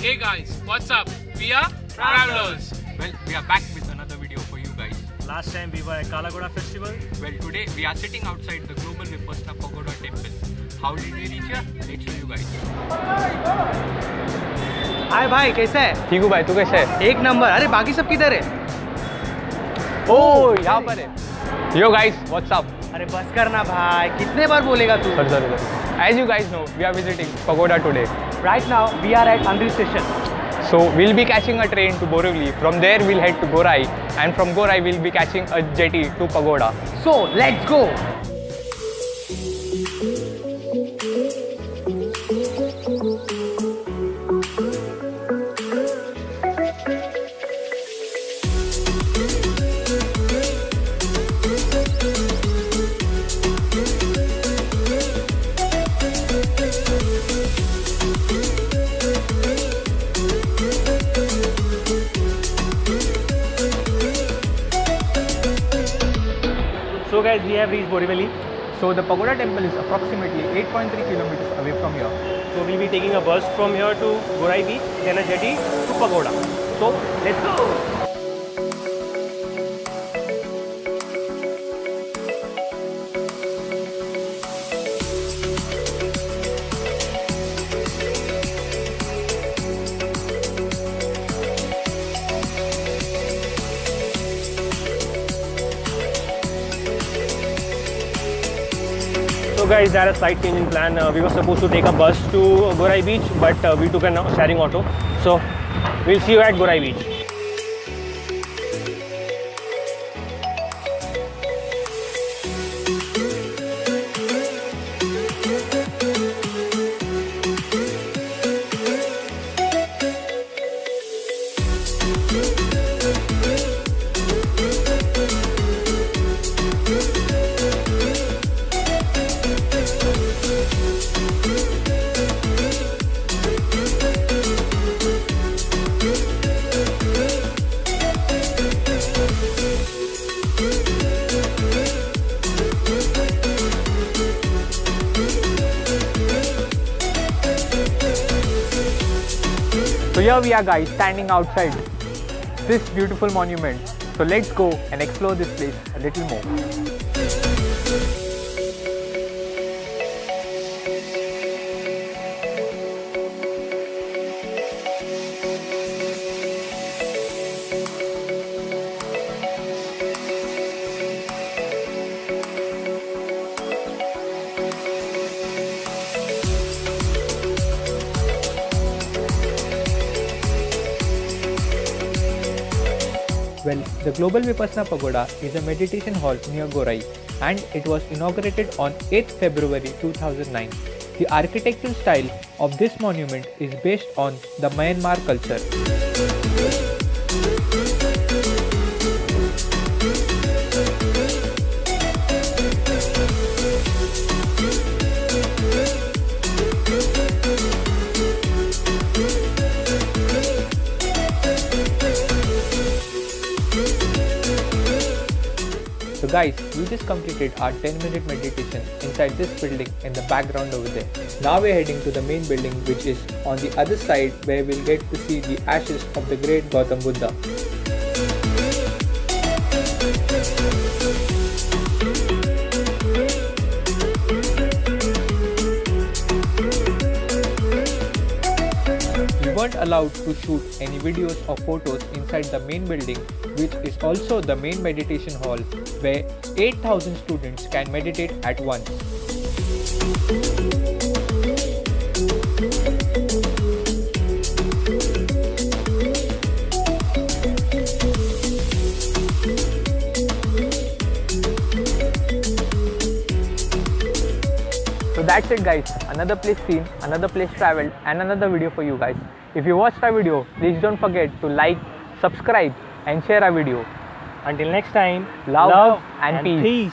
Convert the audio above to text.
Hey guys, what's up? We are Travelers. Well, we are back with another video for you guys. Last time we were at Kalagoda Festival. Well, today we are sitting outside the Global Vipassana Pagoda Temple. How did we reach here? Let's show you guys. हाय भाई, कैसा है? ठीक हूँ भाई, तू कैसा है? एक नंबर। अरे बाकी सब किधर है? ओह, यहाँ पर है। Yo guys, what's up? अरे बस करना भाई, कितने बार बोलेगा तू? Sorry. As you guys know, we are visiting Pagoda today. Right now we are at Andhri station. So we'll be catching a train to Borivali. From there we'll head to Gorai, and from Gorai we'll be catching a jetty to Pagoda. So let's go. So guys, we have reached Borivali. So the Pagoda temple is approximately 8.3 kilometers away from here. So we'll be taking a bus from here to Gorai Beach, then a jetty to Pagoda. So let's go. So guys, there is a slight change in plan. We were supposed to take a bus to Gorai Beach, but we took a sharing auto. So we'll see you at Gorai Beach. So here we are guys, standing outside this beautiful monument. So let's go and explore this place a little more. Well, the Global Vipassana Pagoda is a meditation hall near Gorai, and it was inaugurated on 8th February 2009. The architectural style of this monument is based on the Myanmar culture. So guys, we just completed our 10-minute meditation inside this building in the background over there. Now we're heading to the main building, which is on the other side, where we'll get to see the ashes of the great Gautam Buddha. We weren't allowed to shoot any videos or photos inside the main building, which is also the main meditation hall where 8,000 students can meditate at once. So that's it guys, another place seen, another place traveled, and another video for you guys. If you watched our video, please don't forget to like, subscribe and share our video. Until next time, Love and peace.